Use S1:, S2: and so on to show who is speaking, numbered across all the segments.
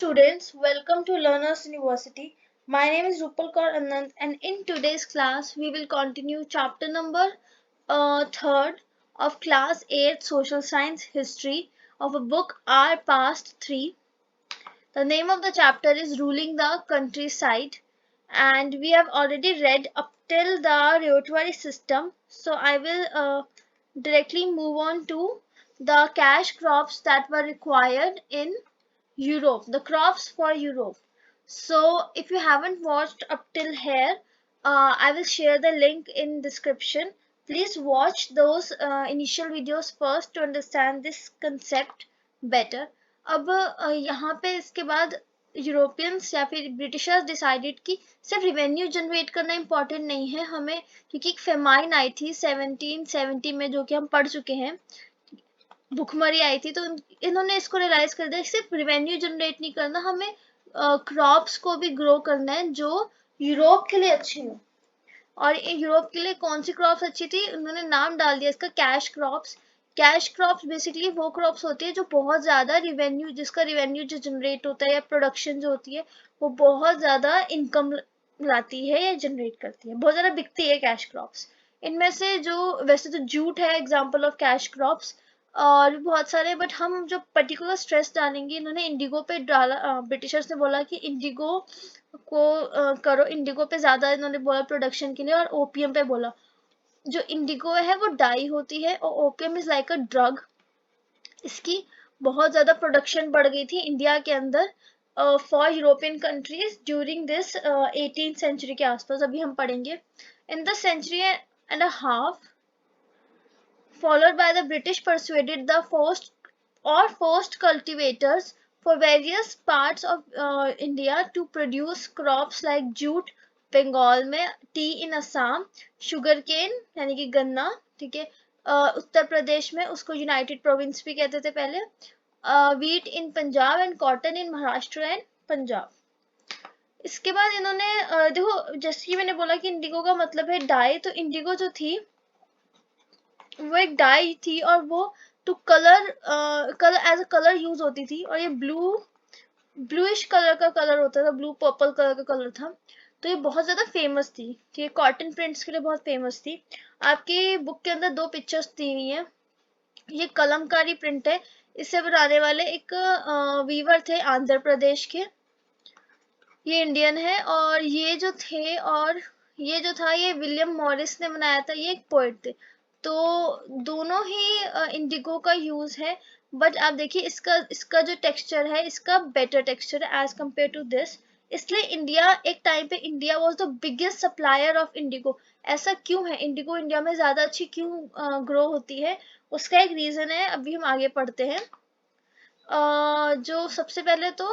S1: Students, welcome to Learners University. My name is Rupal Kaur Anand, and in today's class, we will continue chapter number third of class 8 Social Science History of a book Our Past 3. The name of the chapter is Ruling the Countryside, and we have already read up till the Ryotoari system. So I will directly move on to the cash crops that were required in Europe, the crops for Europe. So if you haven't watched up till here, I will share the link in description. Please watch those initial videos first to understand this concept better. अब यहाँ पे इसके बाद Europeans या फिर Britishers decided कि सिर्फ revenue generate करना इम्पोर्टेंट नहीं है हमें, क्योंकि एक फेमाइन आई थी 1770 में जो कि हम पढ़ चुके हैं, भुखमरी आई थी, तो इन्होंने इसको रियलाइज कर दिया सिर्फ रिवेन्यू जनरेट नहीं करना, हमें क्रॉप्स को भी ग्रो करना है जो यूरोप के लिए अच्छी हो। और यूरोप के लिए कौन सी क्रॉप्स अच्छी थी, उन्होंने नाम डाल दिया इसका cash crops. Cash crops basically वो क्रॉप्स होती है जो बहुत ज्यादा रिवेन्यू, जिसका रिवेन्यू जो जनरेट होता है या प्रोडक्शन जो होती है वो बहुत ज्यादा इनकम लाती है या जनरेट करती है, बहुत ज्यादा बिकती है कैश क्रॉप्स। इनमें से जो वैसे तो जूट है एग्जाम्पल ऑफ कैश क्रॉप्स, और भी बहुत सारे, बट हम जो पर्टिकुलर स्ट्रेस डालेंगे, इन्होंने इंडिगो पे डाला, ब्रिटिशर्स ने बोला कि इंडिगो को करो, इंडिगो पे ज्यादा इन्होंने बोला प्रोडक्शन के लिए, और ओपियम पे बोला। जो इंडिगो है वो डाई होती है और opium is like a drug. इसकी बहुत ज्यादा प्रोडक्शन बढ़ गई थी इंडिया के अंदर for European countries during this 18th century के आसपास, अभी हम पढ़ेंगे। In the century and a half followed by the British persuaded the forced cultivators for various parts of India to produce crops like jute Bengal में, tea in Assam, sugar cane यानी कि गन्ना, ठीक है, उत्तर प्रदेश में उसको यूनाइटेड प्रोविंस भी कहते थे पहले, wheat in Punjab and cotton in Maharashtra and Punjab. इसके बाद इन्होंने देखो, जैसे कि मैंने बोला कि इंडिगो का मतलब है डाई, तो इंडिगो जो थी वो एक डाई थी और वो to colour colour as a colour use होती थी, और ये ब्लूइश कलर का कलर होता था, ब्लू पर्पल कलर का कलर था। तो ये बहुत ज्यादा फेमस थी, ये कॉटन प्रिंट्स के लिए बहुत फेमस थी। आपकी बुक के अंदर दो पिक्चर्स दी हुई हैं, ये कलमकारी प्रिंट है, इसे बनाने वाले एक वीवर थे आंध्र प्रदेश के, ये इंडियन है, और ये जो थे, और ये जो था ये विलियम मॉरिस ने बनाया था, ये एक पोएट थे। तो दोनों ही इंडिगो का यूज है, बट आप देखिए इसका इसका जो टेक्सचर है, इसका बेटर टेक्सचर है एज कम्पेयर टू दिस। इसलिए इंडिया एक टाइम पे India was the biggest supplier of Indigo. ऐसा क्यों है, इंडिगो इंडिया में ज्यादा अच्छी क्यों ग्रो होती है, उसका एक रीजन है, अभी हम आगे पढ़ते हैं। जो सबसे पहले तो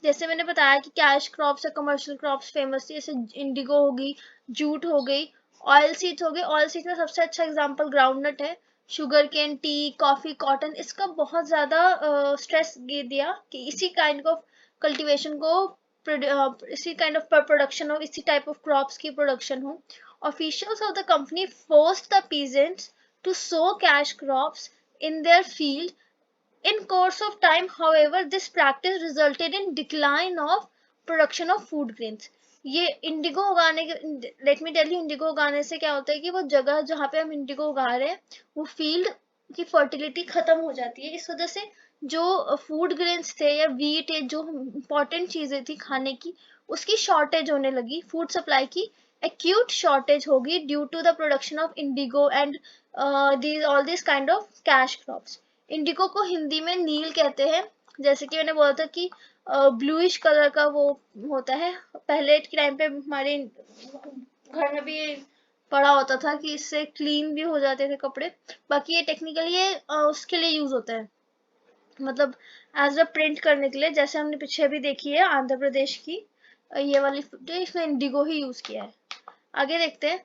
S1: जैसे मैंने बताया कि कैश क्रॉप्स या कमर्शियल क्रॉप्स फेमस थी, जैसे इंडिगो होगी, जूट हो गई, ऑयल सीड्स हो गई। ऑयल सीड्स में सबसे अच्छा एग्जांपल ग्राउंडनट है, sugar cane, tea, coffee, cotton, इसका बहुत ज्यादा स्ट्रेस दिया कि इसी काइंड ऑफ कल्टीवेशन को, इसी काइंड ऑफ प्रोडक्शन हो, इसी टाइप ऑफ क्रॉप्स की प्रोडक्शन हो। Officials of the company forced the peasants to sow cash crops in their field. In course of time, however, this practice resulted in decline of production of food grains. ये indigo उगाने के, let me tell you, indigo उगाने से क्या होता है कि वो जगह जहाँ पे हम इंडिगो उगा रहे हैं वो फील्ड की फर्टिलिटी खत्म हो जाती है, इस वजह से जो फूड ग्रेन्स थे या वीट या जो इम्पोर्टेंट चीजें थी खाने की, उसकी शॉर्टेज होने लगी, फूड सप्लाई की acute shortage होगी due to the production of indigo and these all these kind of cash crops. Indigo को हिंदी में नील कहते हैं, जैसे कि मैंने बोला था कि ब्लूइश कलर का वो होता है, पहले के टाइम पे हमारे घर में भी पड़ा होता था कि इससे क्लीन भी हो जाते थे कपड़े। बाकी ये टेक्निकली ये उसके लिए यूज होता है, मतलब एज अ प्रिंट करने के लिए, जैसे हमने पीछे अभी देखी है आंध्र प्रदेश की ये वाली फुटेज, इसमें इंडिगो ही यूज किया है। आगे देखते हैं।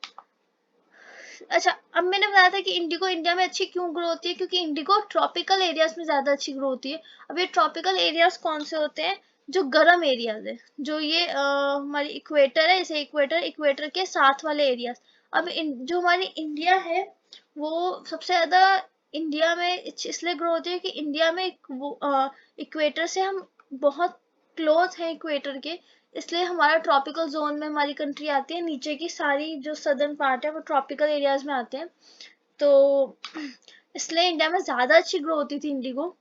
S1: अच्छा, अब मैंने बताया था कि इंडिगो इंडिया में अच्छी क्यों ग्रो होती है, क्योंकि इंडिगो ट्रॉपिकल एरियाज में ज्यादा अच्छी ग्रो होती है। अब ये ट्रॉपिकल एरियाज कौन से होते हैं, जो गर्म एरियाज है, जो ये हमारी इक्वेटर है, इसे इक्वेटर, इक्वेटर के साथ वाले एरियाज। अब जो हमारी इंडिया है वो सबसे ज्यादा इंडिया में इसलिए ग्रो होती है कि इंडिया में इक्वेटर से हम बहुत क्लोज है इक्वेटर के, इसलिए हमारा ट्रॉपिकल जोन में हमारी कंट्री आती है। नीचे की सारी जो सदर्न पार्ट है वो ट्रॉपिकल एरियाज में आते हैं, तो इसलिए इंडिया में ज्यादा अच्छी ग्रो होती थी इंडिगो।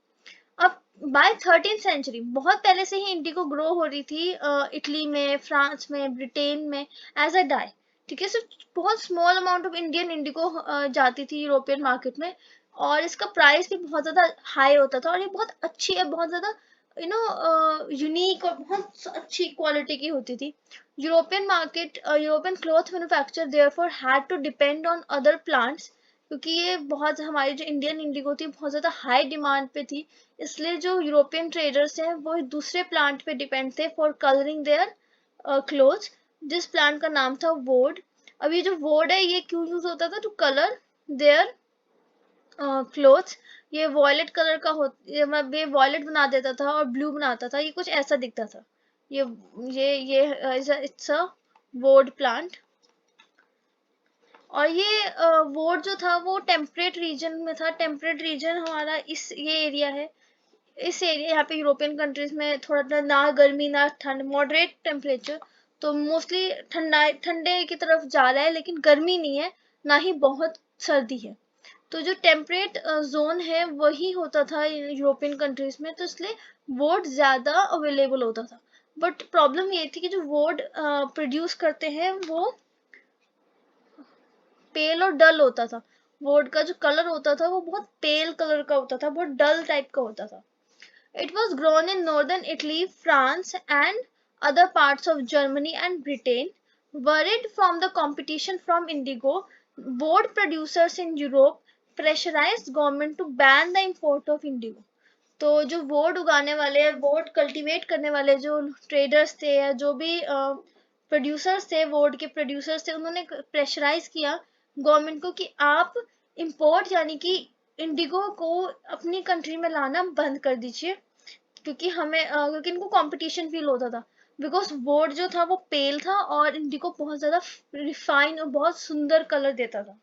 S1: अब बाय 13th सेंचुरी बहुत पहले से ही इंडिगो ग्रो हो रही थी इटली में, फ्रांस में, ब्रिटेन में एज अ डाई। ठीक है, सिर्फ बहुत small amount of Indian Indigo जाती थी यूरोपियन मार्केट में, और इसका प्राइस भी बहुत ज्यादा हाई होता था, और ये बहुत अच्छी है, बहुत ज्यादा यूनिक और बहुत अच्छी क्वालिटी की होती थी। European market, European cloth manufacture therefore had to depend on other plants, क्योंकि ये बहुत, हमारी जो इंडियन इंडिगो थी बहुत ज्यादा हाई डिमांड पे थी, इसलिए जो यूरोपियन ट्रेडर्स हैं वो दूसरे प्लांट पे डिपेंड थे फॉर कलरिंग देयर क्लोथ्स, जिस प्लांट का नाम था वोड। अब ये जो वोड है ये क्यों यूज होता था, टू कलर देयर क्लोथ्स। ये वॉयलेट कलर का हो, ये वॉयलेट बना देता था और ब्लू बनाता था, ये कुछ ऐसा दिखता था। ये इट्स अ वोड प्लांट। और ये वोड जो था वो टेम्परेट रीजन में था। टेम्परेट रीजन हमारा ये एरिया है, इस एरिया, यहाँ पे यूरोपियन कंट्रीज में थोड़ा ना गर्मी ना ठंड, मॉडरेट टेम्परेचर, तो मोस्टली ठंडा ठंडे की तरफ जा रहा है, लेकिन गर्मी नहीं है, ना ही बहुत सर्दी है। तो जो टेम्परेट जोन है वही होता था यूरोपियन कंट्रीज में, तो इसलिए वोड ज्यादा अवेलेबल होता था। बट प्रॉब्लम ये थी कि जो वोड प्रोड्यूस करते हैं वो पेल और डल होता था। वोड का जो कलर होता था वो बहुत पेल कलर का होता था, बहुत डल टाइप का होता था। It was grown in northern Italy, France, and other parts of Germany and Britain. Worried from the competition from indigo, board producers in Europe pressurized government to ban the import of indigo. तो जो vote उगाने वाले, vote cultivate करने वाले जो traders थे या जो भी प्रोड्यूसर्स थे, वोट के प्रोड्यूसर्स थे, उन्होंने प्रेशराइज किया गवर्नमेंट को कि आप इंपोर्ट यानी कि इंडिगो को अपनी कंट्री में लाना बंद कर दीजिए, क्योंकि क्योंकि इनको कंपटीशन फील होता था। बिकॉज वोट जो था वो पेल था और इंडिगो बहुत ज्यादा रिफाइन और बहुत सुंदर कलर देता था।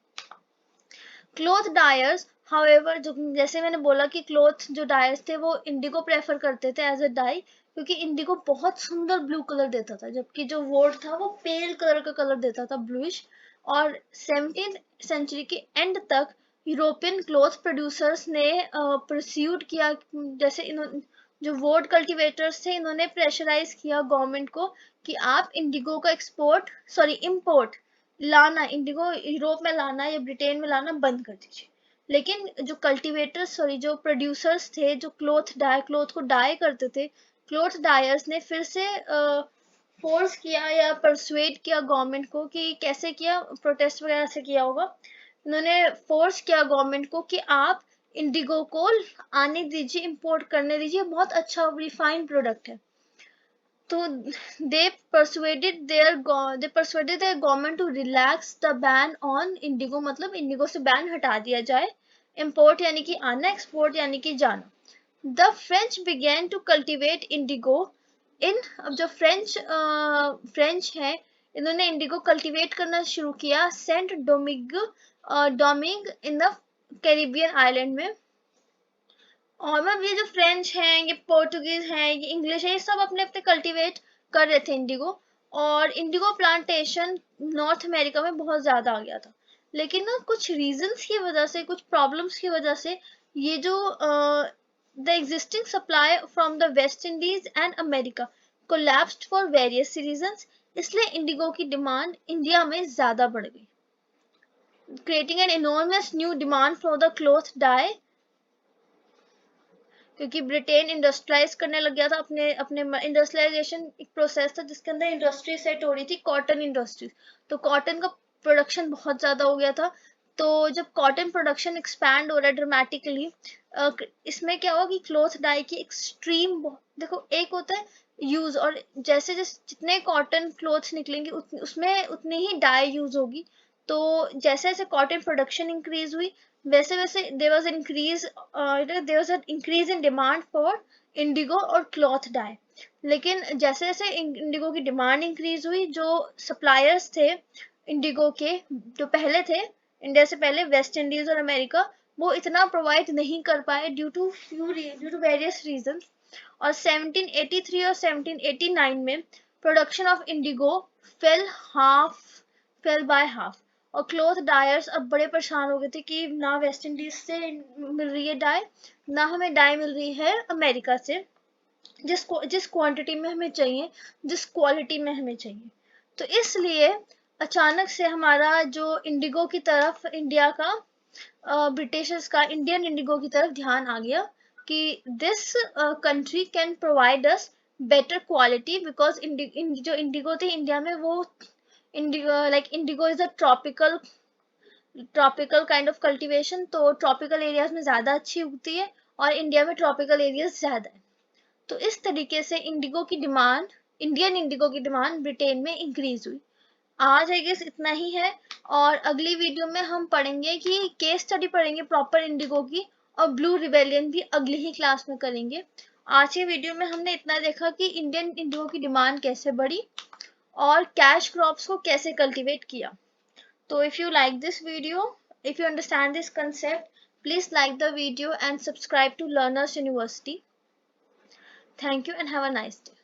S1: क्लॉथ डायर्स, हाउएवर, जो जैसे मैंने बोला कि क्लॉथ जो डायर्स थे वो इंडिगो प्रेफर करते थे एज अ डाई, क्योंकि इंडिगो बहुत सुंदर ब्लू कलर देता था, जबकि जो वोट था वो पेल कलर का कलर देता था, ब्लूइश। और 17th सेंचुरी के एंड तक यूरोपियन क्लॉथ प्रोड्यूसर्स ने परस्यूड किया, जैसे इन्होंने जो वोट कल्टीवेटर्स थे इन्होंने प्रेशराइज किया गवर्नमेंट को कि आप इंडिगो का एक्सपोर्ट, सॉरी इम्पोर्ट, लाना, इंडिगो यूरोप में लाना या ब्रिटेन में लाना बंद कर दीजिए। लेकिन जो कल्टीवेटर्स, सॉरी जो प्रोड्यूसर्स थे, जो क्लॉथ को डाई करते थे, क्लॉथ डायर्स ने फिर से फोर्स किया या परसुएड किया गवर्नमेंट को, कि कैसे किया, प्रोटेस्ट वगैरह से किया होगा। उन्होंने फोर्स किया गवर्नमेंट को कि आप इंडिगो को आने दीजिए, इंपोर्ट करने दीजिए, बहुत अच्छा रिफाइंड प्रोडक्ट है। तो they persuaded their government to relax the ban on indigo, मतलब इंडिगो से बैन हटा दिया जाए, import यानी कि आना, export यानी कि जाना। The French began to cultivate indigo in, अब जो फ्रेंच है इन्होंने इंडिगो कल्टीवेट करना शुरू किया Saint Domingue in the Caribbean island में। और मतलब ये जो फ्रेंच हैं, ये पोर्टुगीज हैं, ये इंग्लिश है, ये सब अपने अपने कल्टीवेट कर रहे थे इंडिगो। और इंडिगो प्लांटेशन नॉर्थ अमेरिका में बहुत ज्यादा आ गया था, लेकिन ना कुछ रीजंस की वजह से, कुछ प्रॉब्लम्स की वजह से, ये जो the existing supply from the West Indies and America collapsed for various reasons, इसलिए इंडिगो की डिमांड इंडिया में ज्यादा बढ़ गई, creating an enormous new demand for the cloth dye. क्योंकि ब्रिटेन इंडस्ट्रियलाइज करने लग गया था, अपने अपने इंडस्ट्रियलाइजेशन एक प्रोसेस था जिसके अंदर इंडस्ट्री सेट हो रही थी, कॉटन इंडस्ट्री। तो कॉटन का प्रोडक्शन बहुत ज्यादा हो गया था। तो जब कॉटन प्रोडक्शन एक्सपैंड हो रहा है ड्रामेटिकली, इसमें क्या हुआ कि क्लॉथ डाई की एक्सट्रीम, देखो एक होता है यूज, और जैसे जैसे जितने कॉटन क्लॉथ्स निकलेंगे उसमें उतनी ही डाई यूज होगी। तो जैसे जैसे कॉटन प्रोडक्शन इंक्रीज हुई, वैसे वैसे there was an increase in demand for indigo और क्लॉथ डाई। लेकिन जैसे जैसे इंडिगो की डिमांड इंक्रीज हुई, जो सप्लायर्स थे इंडिगो के, जो पहले थे इंडिया से पहले, वेस्ट इंडीज और अमेरिका, वो इतना प्रोवाइड नहीं कर पाए ड्यू टू वेरियस रीजंस। और 1783 और 1789 में production of Indigo fail by half, और क्लॉथ डायर्स अब बड़े परेशान हो गए थे कि ना वेस्ट इंडीज से मिल रही है डाई, ना हमें डाई मिल रही है अमेरिका से, जिस क्वांटिटी में हमें चाहिए, जिस क्वालिटी में हमें चाहिए। तो इसलिए अचानक से हमारा जो इंडिगो की तरफ इंडिया का ब्रिटिशर्स का इंडियन इंडिगो की तरफ ध्यान आ गया कि this country can provide us better quality, because जो इंडिगो थे इंडिया में वो Indigo is a tropical kind of cultivation, तो ट्रॉपिकल एरियाज में ज़्यादा अच्छी उगती है और इंडिया में ट्रॉपिकल एरियाज ज़्यादा है। तो इस तरीके से इंडियन इंडिगो की डिमांड ब्रिटेन में इंक्रीज हुई। आज आई गेस इतना ही है, और अगली वीडियो में हम पढ़ेंगे कि केस स्टडी पढ़ेंगे प्रॉपर इंडिगो की, और ब्लू रिबेलियन भी अगली ही क्लास में करेंगे। आज के वीडियो में हमने इतना देखा कि इंडियन इंडिगो की डिमांड कैसे बढ़ी और कैश क्रॉप्स को कैसे कल्टीवेट किया। तो if you like this video, if you understand this concept, please like the video and subscribe to Learners University. Thank you and have a nice day.